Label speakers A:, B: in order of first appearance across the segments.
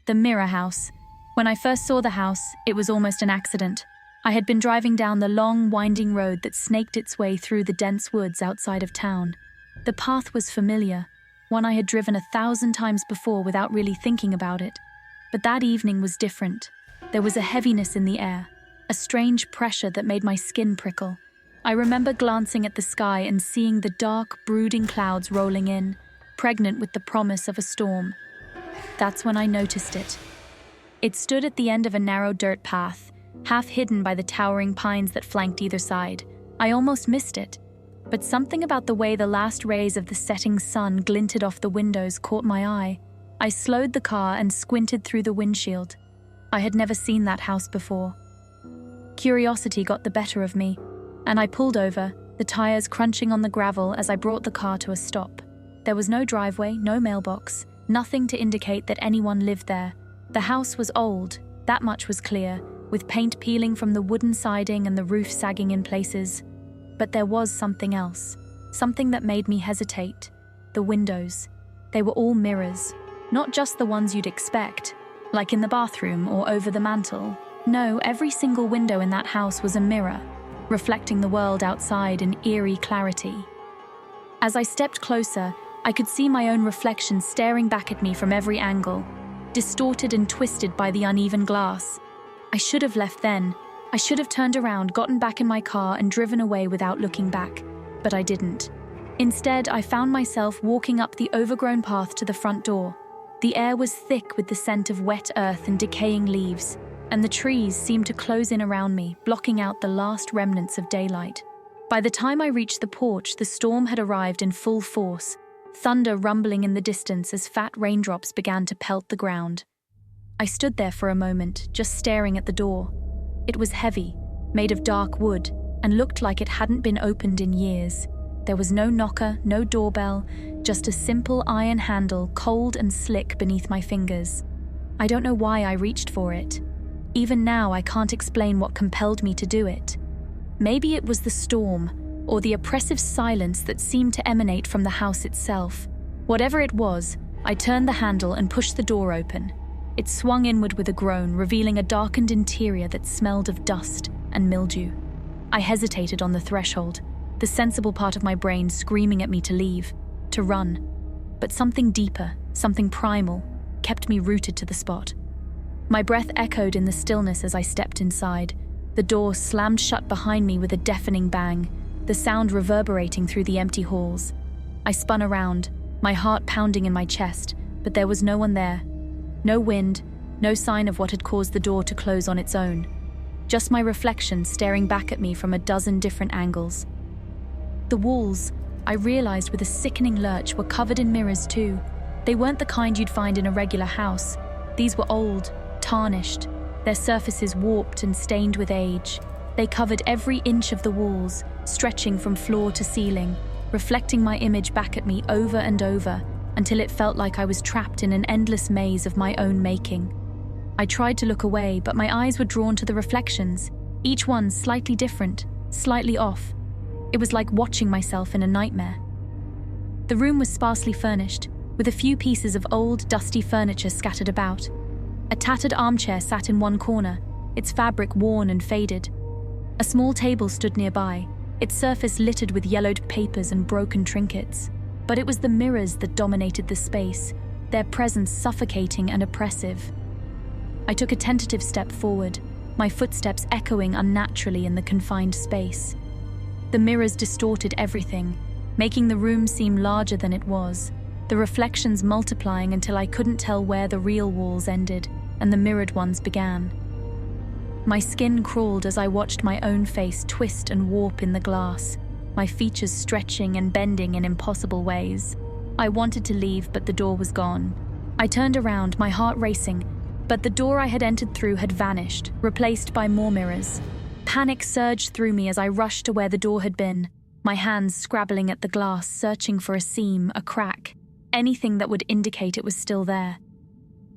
A: The Mirror House. When I first saw the house, it was almost an accident. I had been driving down the long, winding road that snaked its way through the dense woods outside of town. The path was familiar, one I had driven 1,000 times before without really thinking about it. But that evening was different. There was a heaviness in the air, a strange pressure that made my skin prickle. I remember glancing at the sky and seeing the dark, brooding clouds rolling in, pregnant with the promise of a storm. That's when I noticed it. It stood at the end of a narrow dirt path, half hidden by the towering pines that flanked either side. I almost missed it, but something about the way the last rays of the setting sun glinted off the windows caught my eye. I slowed the car and squinted through the windshield. I had never seen that house before. Curiosity got the better of me, and I pulled over, the tires crunching on the gravel as I brought the car to a stop. There was no driveway, no mailbox, nothing to indicate that anyone lived there. The house was old, that much was clear, with paint peeling from the wooden siding and the roof sagging in places. But there was something else, something that made me hesitate. The windows. They were all mirrors, not just the ones you'd expect, like in the bathroom or over the mantel. No, every single window in that house was a mirror, reflecting the world outside in eerie clarity. As I stepped closer, I could see my own reflection staring back at me from every angle, distorted and twisted by the uneven glass. I should have left then. I should have turned around, gotten back in my car, and driven away without looking back. But I didn't. Instead, I found myself walking up the overgrown path to the front door. The air was thick with the scent of wet earth and decaying leaves, and the trees seemed to close in around me, blocking out the last remnants of daylight. By the time I reached the porch, the storm had arrived in full force, thunder rumbling in the distance as fat raindrops began to pelt the ground. I stood there for a moment, just staring at the door. It was heavy, made of dark wood, and looked like it hadn't been opened in years. There was no knocker, no doorbell, just a simple iron handle, cold and slick beneath my fingers. I don't know why I reached for it. Even now, I can't explain what compelled me to do it. Maybe it was the storm, or the oppressive silence that seemed to emanate from the house itself. Whatever it was, I turned the handle and pushed the door open. It swung inward with a groan, revealing a darkened interior that smelled of dust and mildew. I hesitated on the threshold, the sensible part of my brain screaming at me to leave, to run. But something deeper, something primal, kept me rooted to the spot. My breath echoed in the stillness as I stepped inside. The door slammed shut behind me with a deafening bang, the sound reverberating through the empty halls. I spun around, my heart pounding in my chest, but there was no one there. No wind, no sign of what had caused the door to close on its own. Just my reflection staring back at me from a dozen different angles. The walls, I realized with a sickening lurch, were covered in mirrors too. They weren't the kind you'd find in a regular house. These were old, tarnished, their surfaces warped and stained with age. They covered every inch of the walls, stretching from floor to ceiling, reflecting my image back at me over and over, until it felt like I was trapped in an endless maze of my own making. I tried to look away, but my eyes were drawn to the reflections, each one slightly different, slightly off. It was like watching myself in a nightmare. The room was sparsely furnished, with a few pieces of old, dusty furniture scattered about. A tattered armchair sat in one corner, its fabric worn and faded. A small table stood nearby, its surface littered with yellowed papers and broken trinkets. But it was the mirrors that dominated the space, their presence suffocating and oppressive. I took a tentative step forward, my footsteps echoing unnaturally in the confined space. The mirrors distorted everything, making the room seem larger than it was, the reflections multiplying until I couldn't tell where the real walls ended and the mirrored ones began. My skin crawled as I watched my own face twist and warp in the glass, my features stretching and bending in impossible ways. I wanted to leave, but the door was gone. I turned around, my heart racing, but the door I had entered through had vanished, replaced by more mirrors. Panic surged through me as I rushed to where the door had been, my hands scrabbling at the glass, searching for a seam, a crack, anything that would indicate it was still there.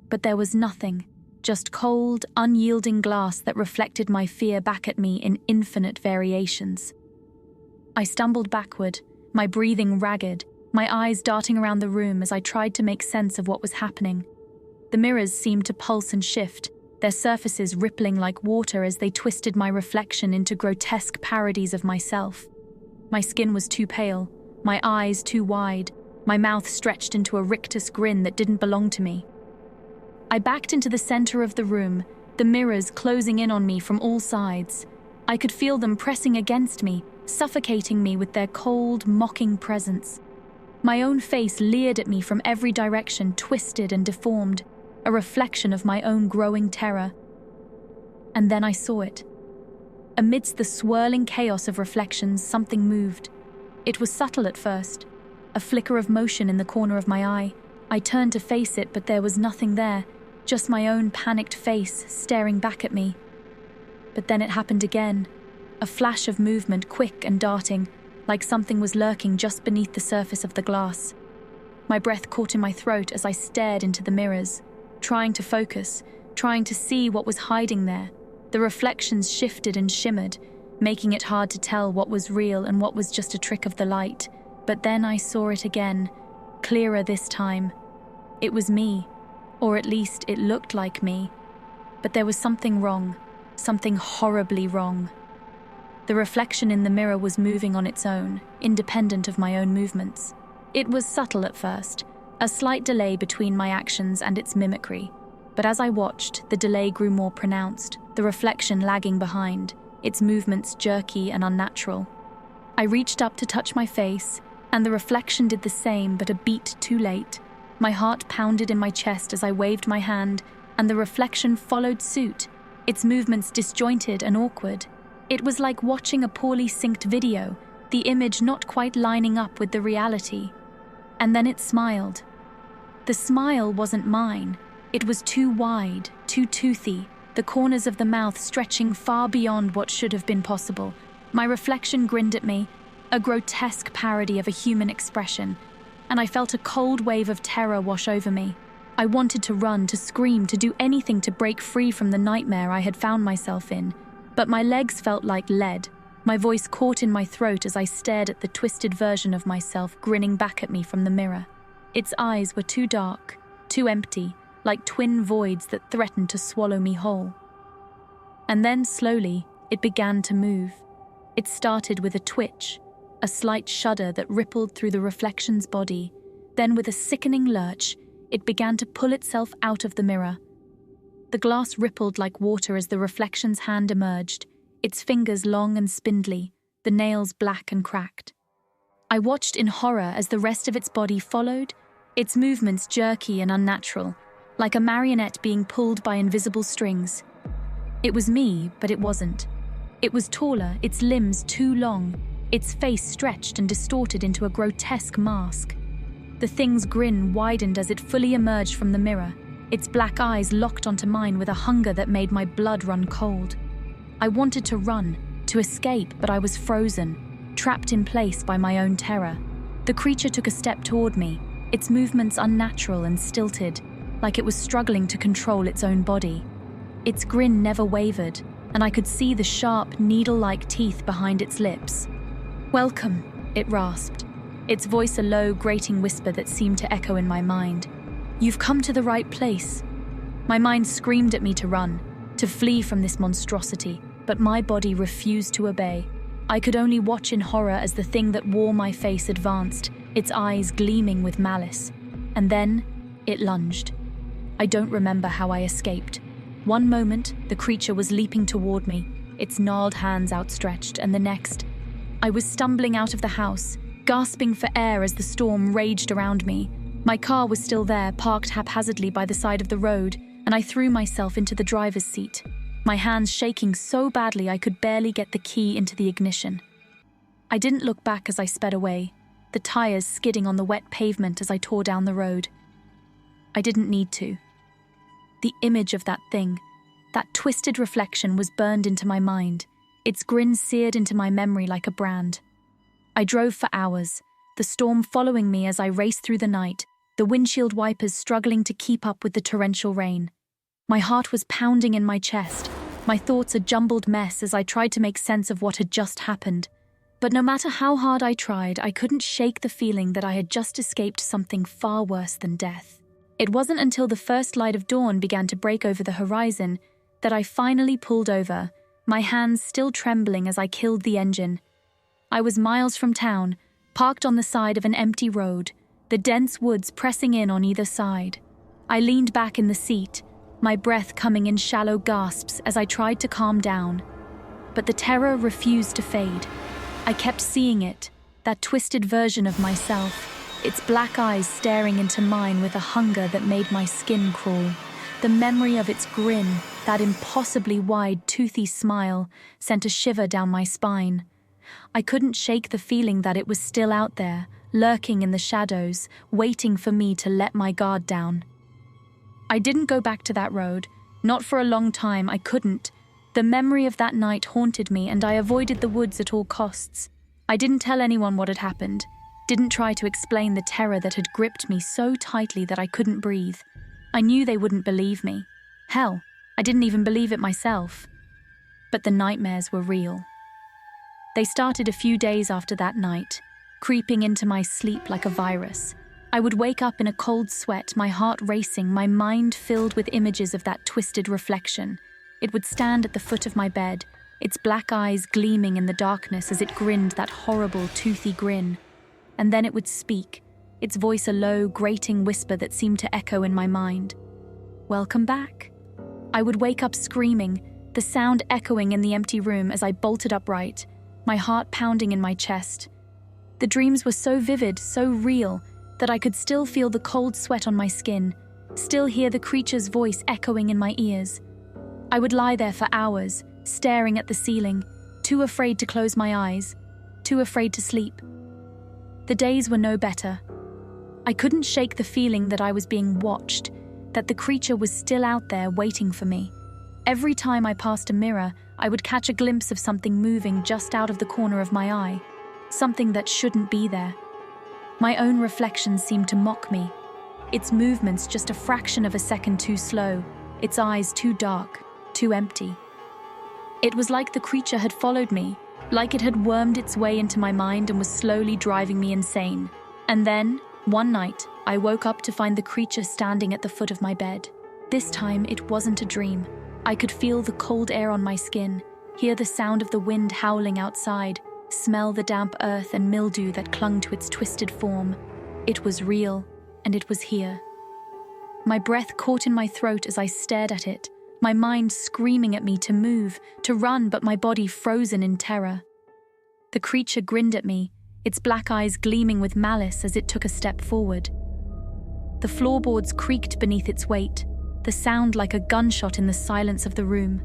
A: But there was nothing, just cold, unyielding glass that reflected my fear back at me in infinite variations. I stumbled backward, my breathing ragged, my eyes darting around the room as I tried to make sense of what was happening. The mirrors seemed to pulse and shift, their surfaces rippling like water as they twisted my reflection into grotesque parodies of myself. My skin was too pale, my eyes too wide, my mouth stretched into a rictus grin that didn't belong to me. I backed into the center of the room, the mirrors closing in on me from all sides. I could feel them pressing against me, suffocating me with their cold, mocking presence. My own face leered at me from every direction, twisted and deformed, a reflection of my own growing terror. And then I saw it. Amidst the swirling chaos of reflections, something moved. It was subtle at first, a flicker of motion in the corner of my eye. I turned to face it, but there was nothing there, just my own panicked face staring back at me. But then it happened again, a flash of movement, quick and darting, like something was lurking just beneath the surface of the glass. My breath caught in my throat as I stared into the mirrors, trying to focus, trying to see what was hiding there. The reflections shifted and shimmered, making it hard to tell what was real and what was just a trick of the light. But then I saw it again, clearer this time. It was me, or at least it looked like me. But there was something wrong, something horribly wrong. The reflection in the mirror was moving on its own, independent of my own movements. It was subtle at first, a slight delay between my actions and its mimicry. But as I watched, the delay grew more pronounced, the reflection lagging behind, its movements jerky and unnatural. I reached up to touch my face, and the reflection did the same, but a beat too late. My heart pounded in my chest as I waved my hand, and the reflection followed suit, its movements disjointed and awkward. It was like watching a poorly synced video, the image not quite lining up with the reality. And then it smiled. The smile wasn't mine. It was too wide, too toothy, the corners of the mouth stretching far beyond what should have been possible. My reflection grinned at me, a grotesque parody of a human expression, and I felt a cold wave of terror wash over me. I wanted to run, to scream, to do anything to break free from the nightmare I had found myself in, but my legs felt like lead. My voice caught in my throat as I stared at the twisted version of myself grinning back at me from the mirror. Its eyes were too dark, too empty, like twin voids that threatened to swallow me whole. And then, slowly, it began to move. It started with a twitch, a slight shudder that rippled through the reflection's body. Then, with a sickening lurch, it began to pull itself out of the mirror. The glass rippled like water as the reflection's hand emerged, its fingers long and spindly, the nails black and cracked. I watched in horror as the rest of its body followed, its movements jerky and unnatural, like a marionette being pulled by invisible strings. It was me, but it wasn't. It was taller, its limbs too long, its face stretched and distorted into a grotesque mask. The thing's grin widened as it fully emerged from the mirror, its black eyes locked onto mine with a hunger that made my blood run cold. I wanted to run, to escape, but I was frozen, trapped in place by my own terror. The creature took a step toward me, its movements unnatural and stilted, like it was struggling to control its own body. Its grin never wavered, and I could see the sharp, needle-like teeth behind its lips. "Welcome," it rasped, its voice a low, grating whisper that seemed to echo in my mind. "You've come to the right place." My mind screamed at me to run, to flee from this monstrosity, but my body refused to obey. I could only watch in horror as the thing that wore my face advanced, its eyes gleaming with malice. And then, it lunged. I don't remember how I escaped. One moment, the creature was leaping toward me, its gnarled hands outstretched, and the next, I was stumbling out of the house, gasping for air as the storm raged around me. My car was still there, parked haphazardly by the side of the road, and I threw myself into the driver's seat, my hands shaking so badly I could barely get the key into the ignition. I didn't look back as I sped away, the tires skidding on the wet pavement as I tore down the road. I didn't need to. The image of that thing, that twisted reflection, was burned into my mind, its grin seared into my memory like a brand. I drove for hours, the storm following me as I raced through the night, the windshield wipers struggling to keep up with the torrential rain. My heart was pounding in my chest, my thoughts a jumbled mess as I tried to make sense of what had just happened. But no matter how hard I tried, I couldn't shake the feeling that I had just escaped something far worse than death. It wasn't until the first light of dawn began to break over the horizon that I finally pulled over, my hands still trembling as I killed the engine. I was miles from town, parked on the side of an empty road, the dense woods pressing in on either side. I leaned back in the seat, my breath coming in shallow gasps as I tried to calm down. But the terror refused to fade. I kept seeing it, that twisted version of myself, its black eyes staring into mine with a hunger that made my skin crawl. The memory of its grin, that impossibly wide, toothy smile, sent a shiver down my spine. I couldn't shake the feeling that it was still out there, lurking in the shadows, waiting for me to let my guard down. I didn't go back to that road. Not for a long time, I couldn't. The memory of that night haunted me, and I avoided the woods at all costs. I didn't tell anyone what had happened, didn't try to explain the terror that had gripped me so tightly that I couldn't breathe. I knew they wouldn't believe me. Hell, I didn't even believe it myself. But the nightmares were real. They started a few days after that night, creeping into my sleep like a virus. I would wake up in a cold sweat, my heart racing, my mind filled with images of that twisted reflection. It would stand at the foot of my bed, its black eyes gleaming in the darkness as it grinned that horrible, toothy grin. And then it would speak, its voice a low, grating whisper that seemed to echo in my mind. "Welcome back." I would wake up screaming, the sound echoing in the empty room as I bolted upright, my heart pounding in my chest. The dreams were so vivid, so real, that I could still feel the cold sweat on my skin, still hear the creature's voice echoing in my ears. I would lie there for hours, staring at the ceiling, too afraid to close my eyes, too afraid to sleep. The days were no better. I couldn't shake the feeling that I was being watched, that the creature was still out there waiting for me. Every time I passed a mirror, I would catch a glimpse of something moving just out of the corner of my eye, something that shouldn't be there. My own reflection seemed to mock me, its movements just a fraction of a second too slow, its eyes too dark, too empty. It was like the creature had followed me, like it had wormed its way into my mind and was slowly driving me insane. And then, one night, I woke up to find the creature standing at the foot of my bed. This time, it wasn't a dream. I could feel the cold air on my skin, hear the sound of the wind howling outside, smell the damp earth and mildew that clung to its twisted form. It was real, and it was here. My breath caught in my throat as I stared at it, my mind screaming at me to move, to run, but my body frozen in terror. The creature grinned at me, its black eyes gleaming with malice as it took a step forward. The floorboards creaked beneath its weight, the sound like a gunshot in the silence of the room.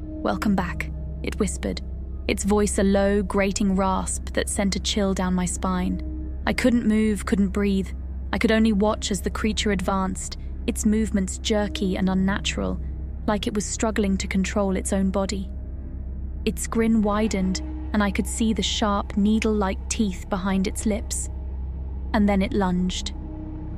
A: "Welcome back," it whispered, its voice a low, grating rasp that sent a chill down my spine. I couldn't move, couldn't breathe. I could only watch as the creature advanced, its movements jerky and unnatural, like it was struggling to control its own body. Its grin widened, and I could see the sharp, needle-like teeth behind its lips. And then it lunged.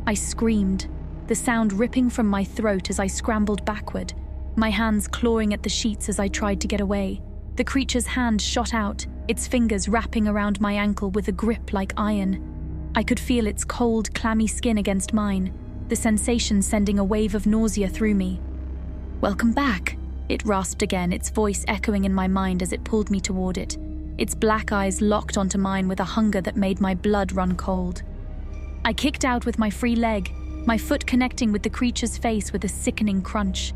A: I screamed, the sound ripping from my throat as I scrambled backward, my hands clawing at the sheets as I tried to get away. The creature's hand shot out, its fingers wrapping around my ankle with a grip like iron. I could feel its cold, clammy skin against mine, the sensation sending a wave of nausea through me. "Welcome back," it rasped again, its voice echoing in my mind as it pulled me toward it, its black eyes locked onto mine with a hunger that made my blood run cold. I kicked out with my free leg, my foot connecting with the creature's face with a sickening crunch.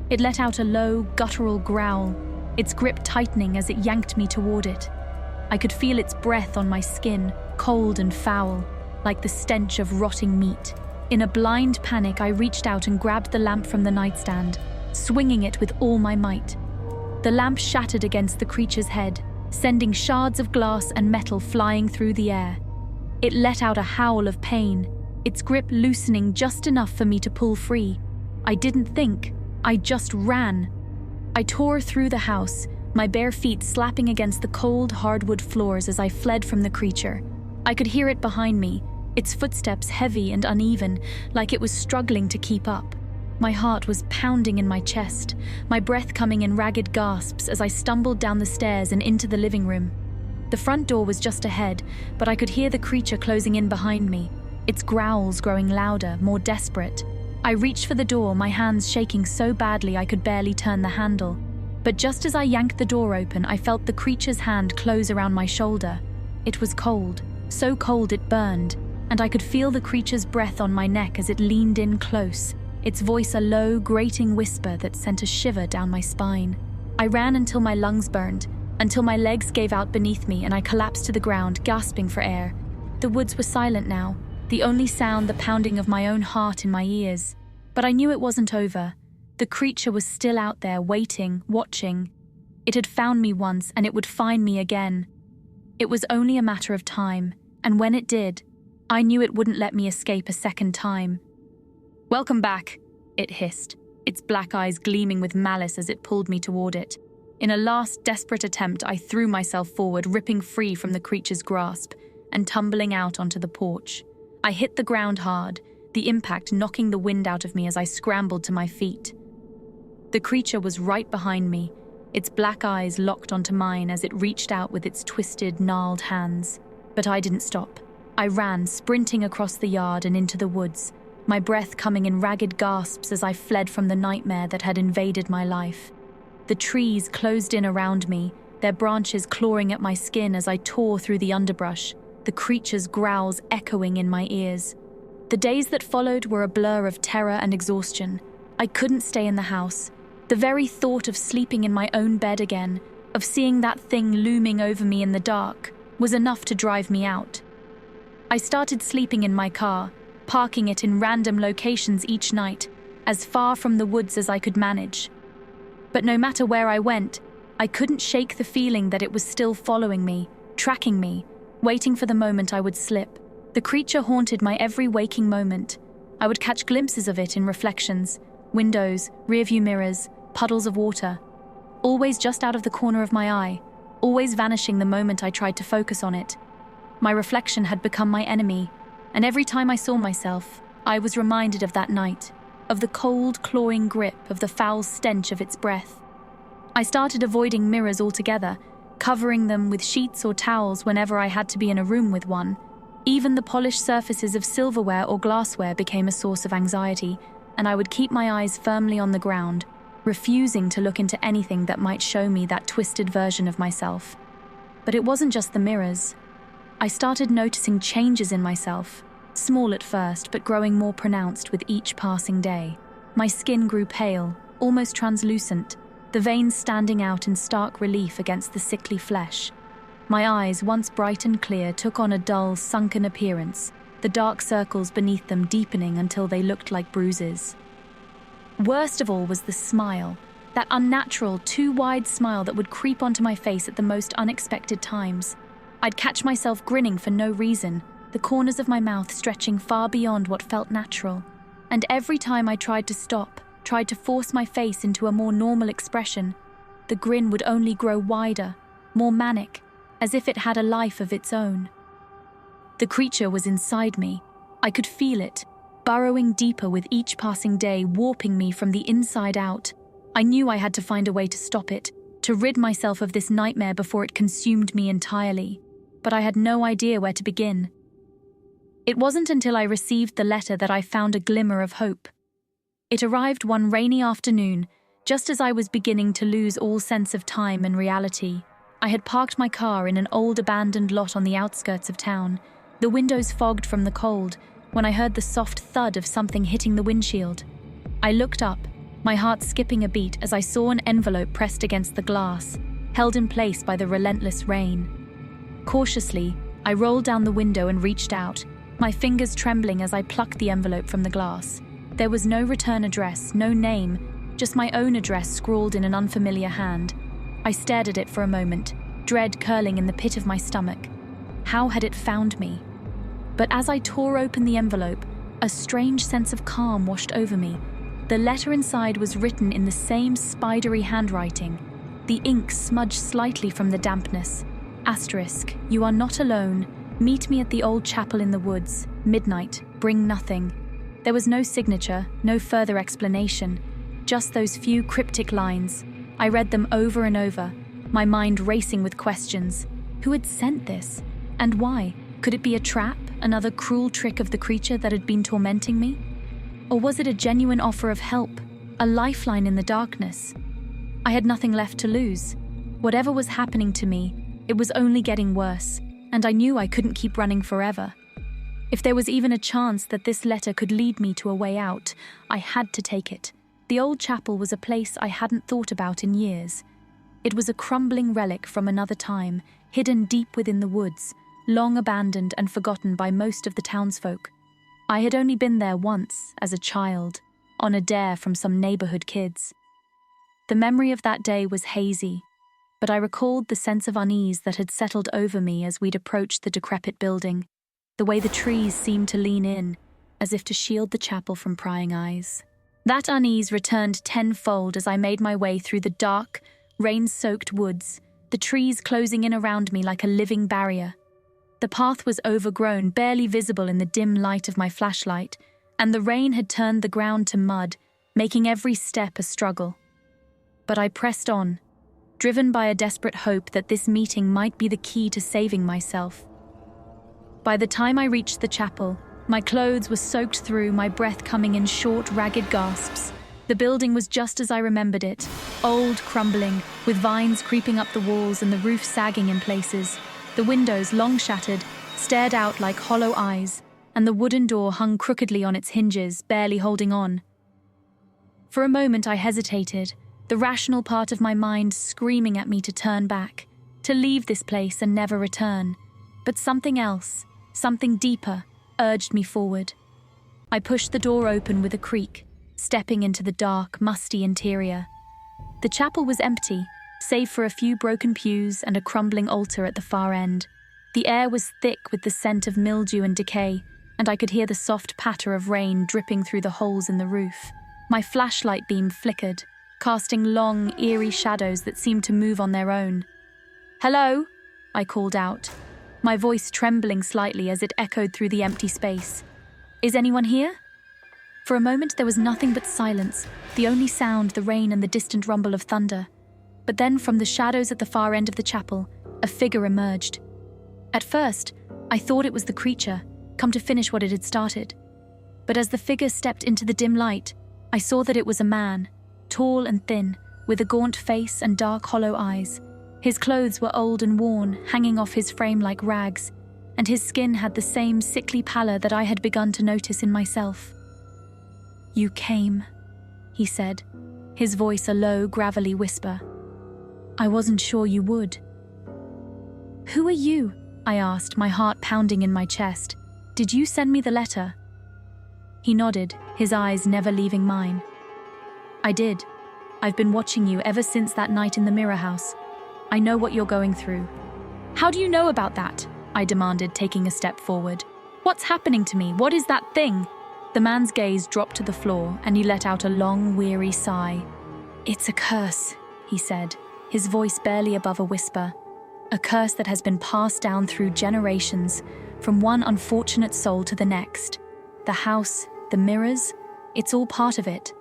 A: It let out a low, guttural growl, its grip tightening as it yanked me toward it. I could feel its breath on my skin, cold and foul, like the stench of rotting meat. In a blind panic, I reached out and grabbed the lamp from the nightstand, swinging it with all my might. The lamp shattered against the creature's head, sending shards of glass and metal flying through the air. It let out a howl of pain, its grip loosening just enough for me to pull free. I didn't think, I just ran. I tore through the house, my bare feet slapping against the cold, hardwood floors as I fled from the creature. I could hear it behind me, its footsteps heavy and uneven, like it was struggling to keep up. My heart was pounding in my chest, my breath coming in ragged gasps as I stumbled down the stairs and into the living room. The front door was just ahead, but I could hear the creature closing in behind me. its growls growing louder, more desperate. I reached for the door, my hands shaking so badly I could barely turn the handle. But just as I yanked the door open, I felt the creature's hand close around my shoulder. It was cold, so cold it burned, and I could feel the creature's breath on my neck as it leaned in close, its voice a low, grating whisper that sent a shiver down my spine. I ran until my lungs burned, until my legs gave out beneath me and I collapsed to the ground, gasping for air. The woods were silent now, the only sound the pounding of my own heart in my ears. But I knew it wasn't over. The creature was still out there, waiting, watching. It had found me once, and it would find me again. It was only a matter of time, and when it did, I knew it wouldn't let me escape a second time. "Welcome back," it hissed, its black eyes gleaming with malice as it pulled me toward it. In a last desperate attempt, I threw myself forward, ripping free from the creature's grasp and tumbling out onto the porch. I hit the ground hard, the impact knocking the wind out of me as I scrambled to my feet. The creature was right behind me, its black eyes locked onto mine as it reached out with its twisted, gnarled hands. But I didn't stop. I ran, sprinting across the yard and into the woods, my breath coming in ragged gasps as I fled from the nightmare that had invaded my life. The trees closed in around me, their branches clawing at my skin as I tore through the underbrush, the creature's growls echoing in my ears. The days that followed were a blur of terror and exhaustion. I couldn't stay in the house. The very thought of sleeping in my own bed again, of seeing that thing looming over me in the dark, was enough to drive me out. I started sleeping in my car, parking it in random locations each night, as far from the woods as I could manage. But no matter where I went, I couldn't shake the feeling that it was still following me, tracking me, waiting for the moment I would slip. The creature haunted my every waking moment. I would catch glimpses of it in reflections, windows, rearview mirrors, puddles of water, always just out of the corner of my eye, always vanishing the moment I tried to focus on it. My reflection had become my enemy, and every time I saw myself, I was reminded of that night, of the cold, clawing grip, of the foul stench of its breath. I started avoiding mirrors altogether, covering them with sheets or towels whenever I had to be in a room with one. Even the polished surfaces of silverware or glassware became a source of anxiety, and I would keep my eyes firmly on the ground, refusing to look into anything that might show me that twisted version of myself. But it wasn't just the mirrors. I started noticing changes in myself, small at first, but growing more pronounced with each passing day. My skin grew pale, almost translucent, the veins standing out in stark relief against the sickly flesh. My eyes, once bright and clear, took on a dull, sunken appearance, the dark circles beneath them deepening until they looked like bruises. Worst of all was the smile, that unnatural, too wide smile that would creep onto my face at the most unexpected times. I'd catch myself grinning for no reason, the corners of my mouth stretching far beyond what felt natural. And every time I tried to stop, tried to force my face into a more normal expression, the grin would only grow wider, more manic, as if it had a life of its own. The creature was inside me. I could feel it, burrowing deeper with each passing day, warping me from the inside out. I knew I had to find a way to stop it, to rid myself of this nightmare before it consumed me entirely. But I had no idea where to begin. It wasn't until I received the letter that I found a glimmer of hope. It arrived one rainy afternoon, just as I was beginning to lose all sense of time and reality. I had parked my car in an old abandoned lot on the outskirts of town, the windows fogged from the cold, when I heard the soft thud of something hitting the windshield. I looked up, my heart skipping a beat as I saw an envelope pressed against the glass, held in place by the relentless rain. Cautiously, I rolled down the window and reached out, my fingers trembling as I plucked the envelope from the glass. There was no return address, no name, just my own address scrawled in an unfamiliar hand. I stared at it for a moment, dread curling in the pit of my stomach. How had it found me? But as I tore open the envelope, a strange sense of calm washed over me. The letter inside was written in the same spidery handwriting. The ink smudged slightly from the dampness. Asterisk, you are not alone. Meet me at the old chapel in the woods. Midnight. Bring nothing. There was no signature, no further explanation. Just those few cryptic lines. I read them over and over, my mind racing with questions. Who had sent this? And why? Could it be a trap, another cruel trick of the creature that had been tormenting me? Or was it a genuine offer of help, a lifeline in the darkness? I had nothing left to lose. Whatever was happening to me, it was only getting worse, and I knew I couldn't keep running forever. If there was even a chance that this letter could lead me to a way out, I had to take it. The old chapel was a place I hadn't thought about in years. It was a crumbling relic from another time, hidden deep within the woods, long abandoned and forgotten by most of the townsfolk. I had only been there once, as a child, on a dare from some neighborhood kids. The memory of that day was hazy, but I recalled the sense of unease that had settled over me as we'd approached the decrepit building, the way the trees seemed to lean in, as if to shield the chapel from prying eyes. That unease returned tenfold as I made my way through the dark, rain-soaked woods, the trees closing in around me like a living barrier. The path was overgrown, barely visible in the dim light of my flashlight, and the rain had turned the ground to mud, making every step a struggle. But I pressed on, driven by a desperate hope that this meeting might be the key to saving myself. By the time I reached the chapel, my clothes were soaked through, my breath coming in short, ragged gasps. The building was just as I remembered it, old, crumbling, with vines creeping up the walls and the roof sagging in places. The windows, long shattered, stared out like hollow eyes, and the wooden door hung crookedly on its hinges, barely holding on. For a moment I hesitated, the rational part of my mind screaming at me to turn back, to leave this place and never return. But something else, something deeper, urged me forward. I pushed the door open with a creak, stepping into the dark, musty interior. The chapel was empty, save for a few broken pews and a crumbling altar at the far end. The air was thick with the scent of mildew and decay, and I could hear the soft patter of rain dripping through the holes in the roof. My flashlight beam flickered, casting long, eerie shadows that seemed to move on their own. "Hello?" I called out, my voice trembling slightly as it echoed through the empty space. "Is anyone here?" For a moment there was nothing but silence, the only sound the rain and the distant rumble of thunder. But then from the shadows at the far end of the chapel, a figure emerged. At first, I thought it was the creature, come to finish what it had started. But as the figure stepped into the dim light, I saw that it was a man, tall and thin, with a gaunt face and dark hollow eyes. His clothes were old and worn, hanging off his frame like rags, and his skin had the same sickly pallor that I had begun to notice in myself. "You came," he said, his voice a low, gravelly whisper. "I wasn't sure you would." "Who are you?" I asked, my heart pounding in my chest. "Did you send me the letter?" He nodded, his eyes never leaving mine. "I did. I've been watching you ever since that night in the mirror house. I know what you're going through." "How do you know about that?" I demanded, taking a step forward. "What's happening to me? What is that thing?" The man's gaze dropped to the floor, and he let out a long, weary sigh. "It's a curse," he said, his voice barely above a whisper. "A curse that has been passed down through generations, from one unfortunate soul to the next. The house, the mirrors, it's all part of it.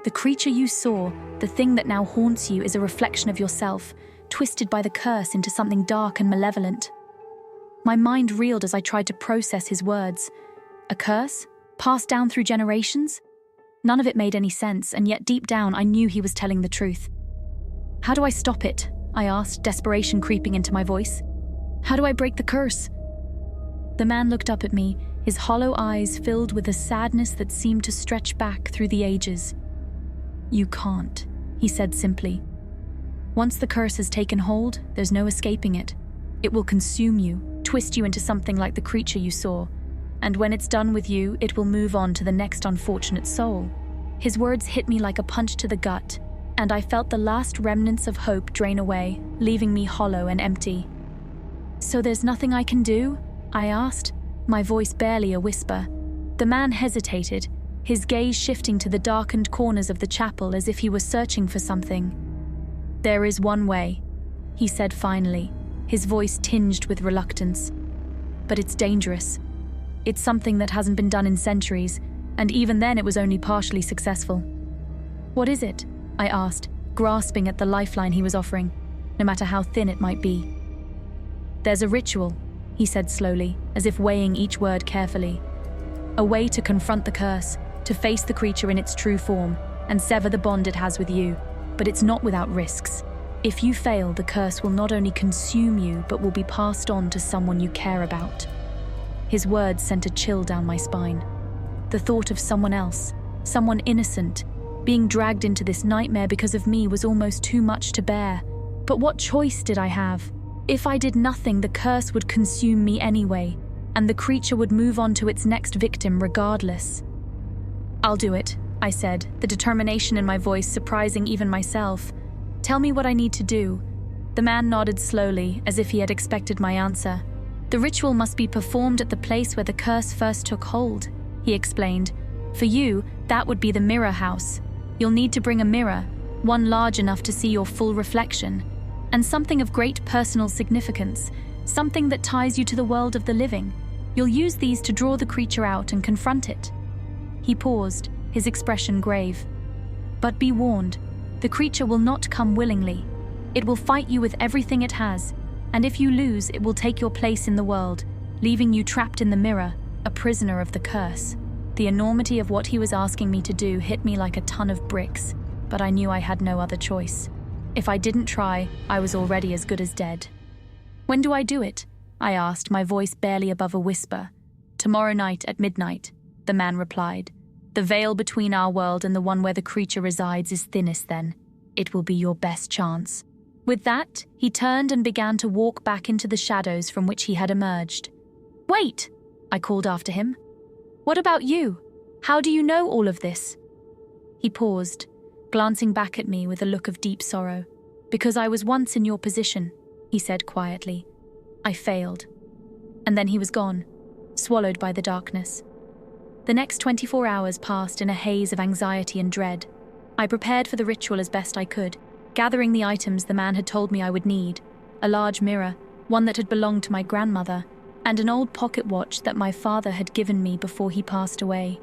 A: The creature you saw, the thing that now haunts you, is a reflection of yourself, twisted by the curse into something dark and malevolent." My mind reeled as I tried to process his words. A curse? Passed down through generations? None of it made any sense, and yet deep down I knew he was telling the truth. "How do I stop it?" I asked, desperation creeping into my voice. "How do I break the curse?" The man looked up at me, his hollow eyes filled with a sadness that seemed to stretch back through the ages. "You can't," he said simply. "Once the curse has taken hold, there's no escaping it. It will consume you, twist you into something like the creature you saw, and when it's done with you, it will move on to the next unfortunate soul." His words hit me like a punch to the gut, and I felt the last remnants of hope drain away, leaving me hollow and empty. "So there's nothing I can do?" I asked, my voice barely a whisper. The man hesitated, his gaze shifting to the darkened corners of the chapel as if he were searching for something. "There is one way," he said finally, his voice tinged with reluctance. "But it's dangerous. It's something that hasn't been done in centuries, and even then it was only partially successful." "What is it?" I asked, grasping at the lifeline he was offering, no matter how thin it might be. "There's a ritual," he said slowly, as if weighing each word carefully. A way to confront the curse, to face the creature in its true form, and sever the bond it has with you. But it's not without risks. If you fail, the curse will not only consume you, but will be passed on to someone you care about. His words sent a chill down my spine. The thought of someone else, someone innocent, being dragged into this nightmare because of me was almost too much to bear. But what choice did I have? If I did nothing, the curse would consume me anyway, and the creature would move on to its next victim regardless. "I'll do it," I said, the determination in my voice surprising even myself. "Tell me what I need to do." The man nodded slowly, as if he had expected my answer. "The ritual must be performed at the place where the curse first took hold," he explained. "For you, that would be the mirror house. You'll need to bring a mirror, one large enough to see your full reflection, and something of great personal significance, something that ties you to the world of the living. You'll use these to draw the creature out and confront it." He paused, his expression grave. "But be warned, the creature will not come willingly. It will fight you with everything it has, and if you lose, it will take your place in the world, leaving you trapped in the mirror, a prisoner of the curse." The enormity of what he was asking me to do hit me like a ton of bricks, but I knew I had no other choice. If I didn't try, I was already as good as dead. "When do I do it?" I asked, my voice barely above a whisper. "Tomorrow night at midnight," the man replied. "The veil between our world and the one where the creature resides is thinnest then. It will be your best chance." With that, he turned and began to walk back into the shadows from which he had emerged. "Wait!" I called after him. "What about you? How do you know all of this?" He paused, glancing back at me with a look of deep sorrow. "Because I was once in your position," he said quietly. "I failed." And then he was gone, swallowed by the darkness. The next 24 hours passed in a haze of anxiety and dread. I prepared for the ritual as best I could, gathering the items the man had told me I would need: a large mirror, one that had belonged to my grandmother, and an old pocket watch that my father had given me before he passed away.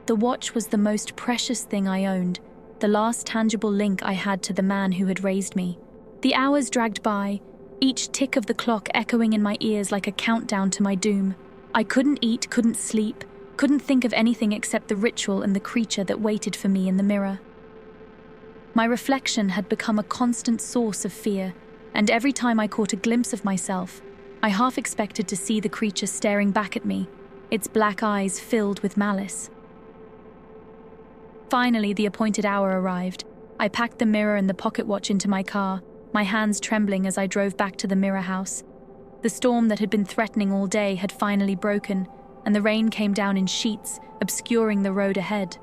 A: The watch was the most precious thing I owned, the last tangible link I had to the man who had raised me. The hours dragged by, each tick of the clock echoing in my ears like a countdown to my doom. I couldn't eat, couldn't sleep, couldn't think of anything except the ritual and the creature that waited for me in the mirror. My reflection had become a constant source of fear, and every time I caught a glimpse of myself, I half expected to see the creature staring back at me, its black eyes filled with malice. Finally, the appointed hour arrived. I packed the mirror and the pocket watch into my car, my hands trembling as I drove back to the mirror house. The storm that had been threatening all day had finally broken, and the rain came down in sheets, obscuring the road ahead.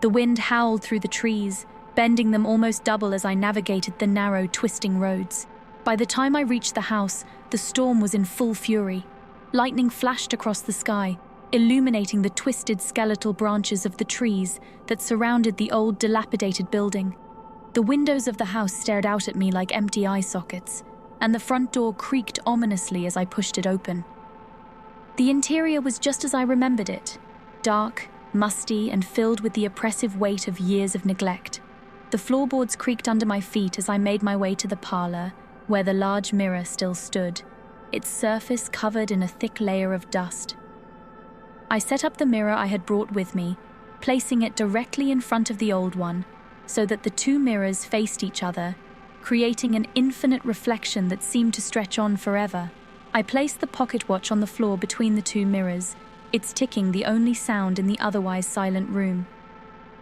A: The wind howled through the trees, bending them almost double as I navigated the narrow, twisting roads. By the time I reached the house, the storm was in full fury. Lightning flashed across the sky, illuminating the twisted skeletal branches of the trees that surrounded the old, dilapidated building. The windows of the house stared out at me like empty eye sockets, and the front door creaked ominously as I pushed it open. The interior was just as I remembered it, dark, musty, and filled with the oppressive weight of years of neglect. The floorboards creaked under my feet as I made my way to the parlor, where the large mirror still stood, its surface covered in a thick layer of dust. I set up the mirror I had brought with me, placing it directly in front of the old one, so that the two mirrors faced each other, creating an infinite reflection that seemed to stretch on forever. I placed the pocket watch on the floor between the two mirrors, its ticking the only sound in the otherwise silent room.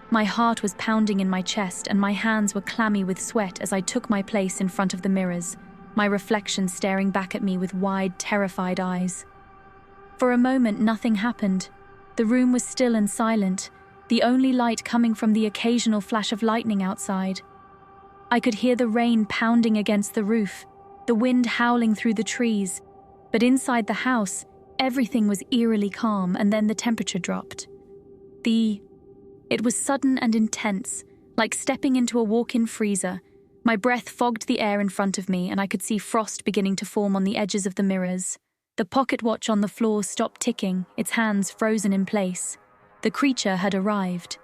A: My heart was pounding in my chest and my hands were clammy with sweat as I took my place in front of the mirrors, my reflection staring back at me with wide, terrified eyes. For a moment, nothing happened. The room was still and silent, the only light coming from the occasional flash of lightning outside. I could hear the rain pounding against the roof, the wind howling through the trees, but inside the house, everything was eerily calm, and then the temperature dropped. It was sudden and intense, like stepping into a walk-in freezer. My breath fogged the air in front of me, and I could see frost beginning to form on the edges of the mirrors. The pocket watch on the floor stopped ticking, its hands frozen in place. The creature had arrived.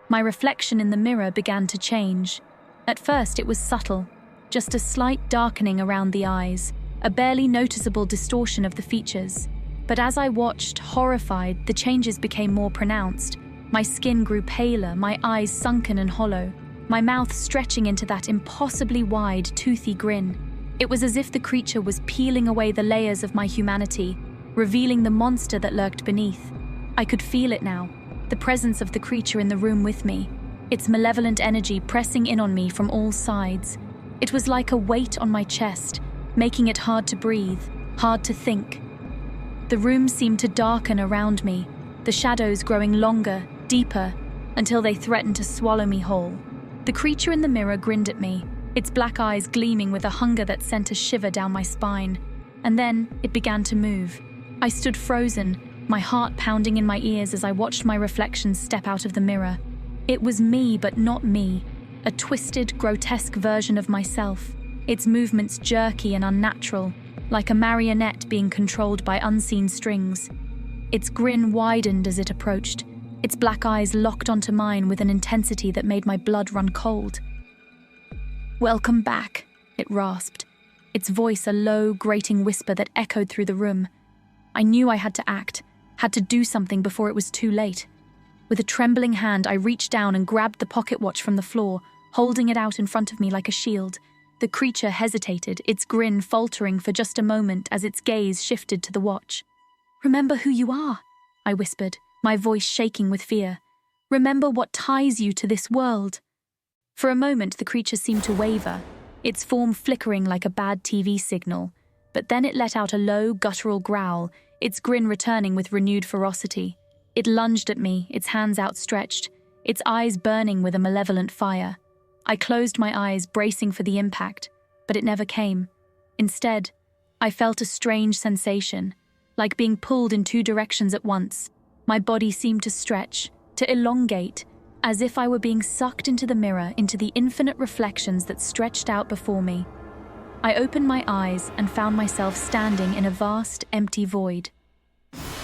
A: My reflection in the mirror began to change. At first, it was subtle, just a slight darkening around the eyes, a barely noticeable distortion of the features. But as I watched, horrified, the changes became more pronounced. My skin grew paler, my eyes sunken and hollow, my mouth stretching into that impossibly wide, toothy grin. It was as if the creature was peeling away the layers of my humanity, revealing the monster that lurked beneath. I could feel it now, the presence of the creature in the room with me, its malevolent energy pressing in on me from all sides. It was like a weight on my chest, making it hard to breathe, hard to think. The room seemed to darken around me, the shadows growing longer, deeper, until they threatened to swallow me whole. The creature in the mirror grinned at me, its black eyes gleaming with a hunger that sent a shiver down my spine. And then it began to move. I stood frozen, my heart pounding in my ears as I watched my reflection step out of the mirror. It was me, but not me, a twisted, grotesque version of myself, its movements jerky and unnatural, like a marionette being controlled by unseen strings. Its grin widened as it approached, its black eyes locked onto mine with an intensity that made my blood run cold. "Welcome back," it rasped, its voice a low, grating whisper that echoed through the room. I knew I had to act, had to do something before it was too late. With a trembling hand, I reached down and grabbed the pocket watch from the floor, holding it out in front of me like a shield. The creature hesitated, its grin faltering for just a moment as its gaze shifted to the watch. "Remember who you are," I whispered, my voice shaking with fear. "Remember what ties you to this world." For a moment, the creature seemed to waver, its form flickering like a bad TV signal, but then it let out a low, guttural growl, its grin returning with renewed ferocity. It lunged at me, its hands outstretched, its eyes burning with a malevolent fire. I closed my eyes, bracing for the impact, but it never came. Instead, I felt a strange sensation, like being pulled in two directions at once. My body seemed to stretch, to elongate, as if I were being sucked into the mirror, into the infinite reflections that stretched out before me. I opened my eyes and found myself standing in a vast, empty void.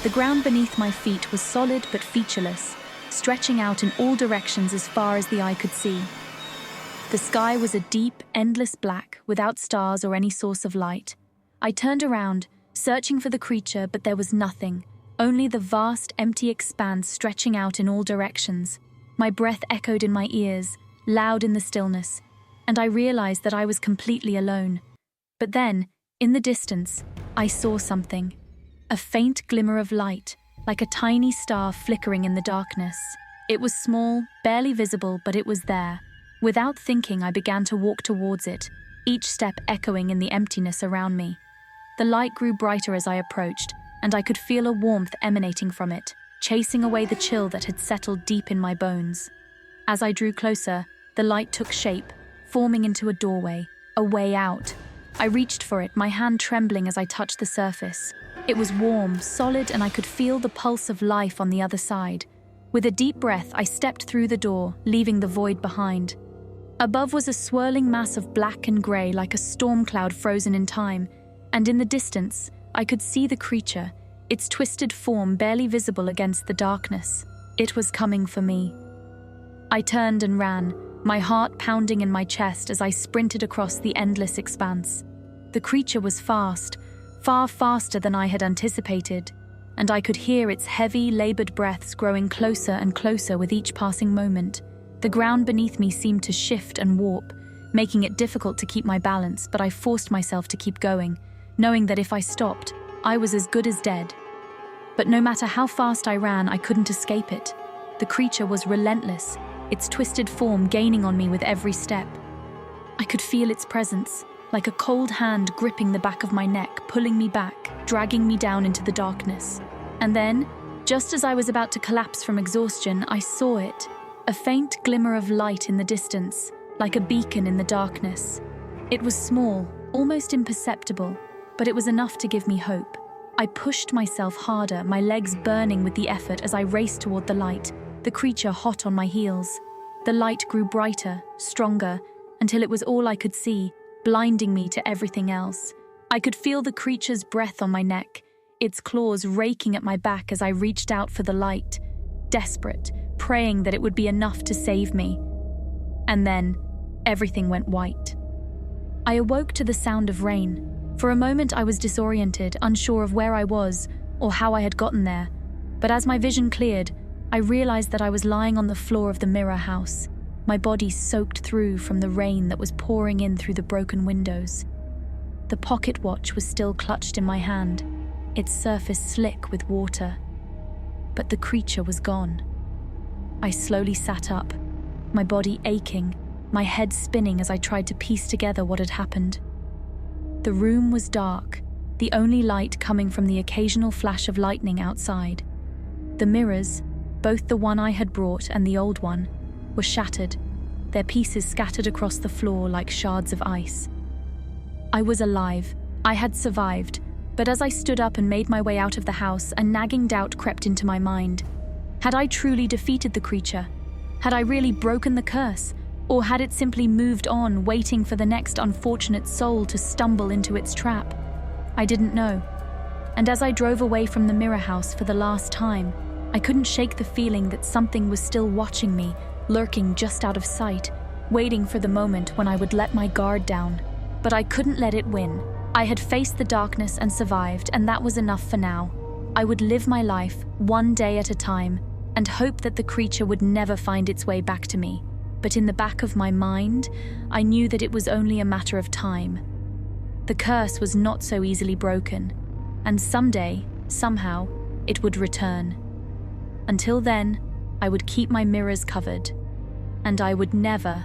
A: The ground beneath my feet was solid but featureless, stretching out in all directions as far as the eye could see. The sky was a deep, endless black, without stars or any source of light. I turned around, searching for the creature, but there was nothing, only the vast, empty expanse stretching out in all directions. My breath echoed in my ears, loud in the stillness, and I realized that I was completely alone. But then, in the distance, I saw something. A faint glimmer of light, like a tiny star flickering in the darkness. It was small, barely visible, but it was there. Without thinking, I began to walk towards it, each step echoing in the emptiness around me. The light grew brighter as I approached, and I could feel a warmth emanating from it, chasing away the chill that had settled deep in my bones. As I drew closer, the light took shape, forming into a doorway, a way out. I reached for it, my hand trembling as I touched the surface. It was warm, solid, and I could feel the pulse of life on the other side. With a deep breath, I stepped through the door, leaving the void behind. Above was a swirling mass of black and grey, like a storm cloud frozen in time, and in the distance, I could see the creature, its twisted form barely visible against the darkness. It was coming for me. I turned and ran, my heart pounding in my chest as I sprinted across the endless expanse. The creature was fast, far faster than I had anticipated, and I could hear its heavy, labored breaths growing closer and closer with each passing moment. The ground beneath me seemed to shift and warp, making it difficult to keep my balance, but I forced myself to keep going, knowing that if I stopped, I was as good as dead. But no matter how fast I ran, I couldn't escape it. The creature was relentless, its twisted form gaining on me with every step. I could feel its presence, like a cold hand gripping the back of my neck, pulling me back, dragging me down into the darkness. And then, just as I was about to collapse from exhaustion, I saw it, a faint glimmer of light in the distance, like a beacon in the darkness. It was small, almost imperceptible, but it was enough to give me hope. I pushed myself harder, my legs burning with the effort as I raced toward the light, the creature hot on my heels. The light grew brighter, stronger, until it was all I could see, blinding me to everything else. I could feel the creature's breath on my neck, its claws raking at my back as I reached out for the light, desperate, praying that it would be enough to save me. And then, everything went white. I awoke to the sound of rain, For a moment, I was disoriented, unsure of where I was or how I had gotten there. But as my vision cleared, I realized that I was lying on the floor of the mirror house, my body soaked through from the rain that was pouring in through the broken windows. The pocket watch was still clutched in my hand, its surface slick with water. But the creature was gone. I slowly sat up, my body aching, my head spinning as I tried to piece together what had happened. The room was dark, the only light coming from the occasional flash of lightning outside. The mirrors, both the one I had brought and the old one, were shattered, their pieces scattered across the floor like shards of ice. I was alive. I had survived, but as I stood up and made my way out of the house, a nagging doubt crept into my mind. Had I truly defeated the creature? Had I really broken the curse? Or had it simply moved on, waiting for the next unfortunate soul to stumble into its trap? I didn't know. And as I drove away from the mirror house for the last time, I couldn't shake the feeling that something was still watching me, lurking just out of sight, waiting for the moment when I would let my guard down. But I couldn't let it win. I had faced the darkness and survived, and that was enough for now. I would live my life, one day at a time, and hope that the creature would never find its way back to me. But in the back of my mind, I knew that it was only a matter of time. The curse was not so easily broken, and someday, somehow, it would return. Until then, I would keep my mirrors covered, and I would never,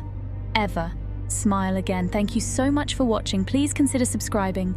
A: ever smile again. Thank you so much for watching. Please consider subscribing.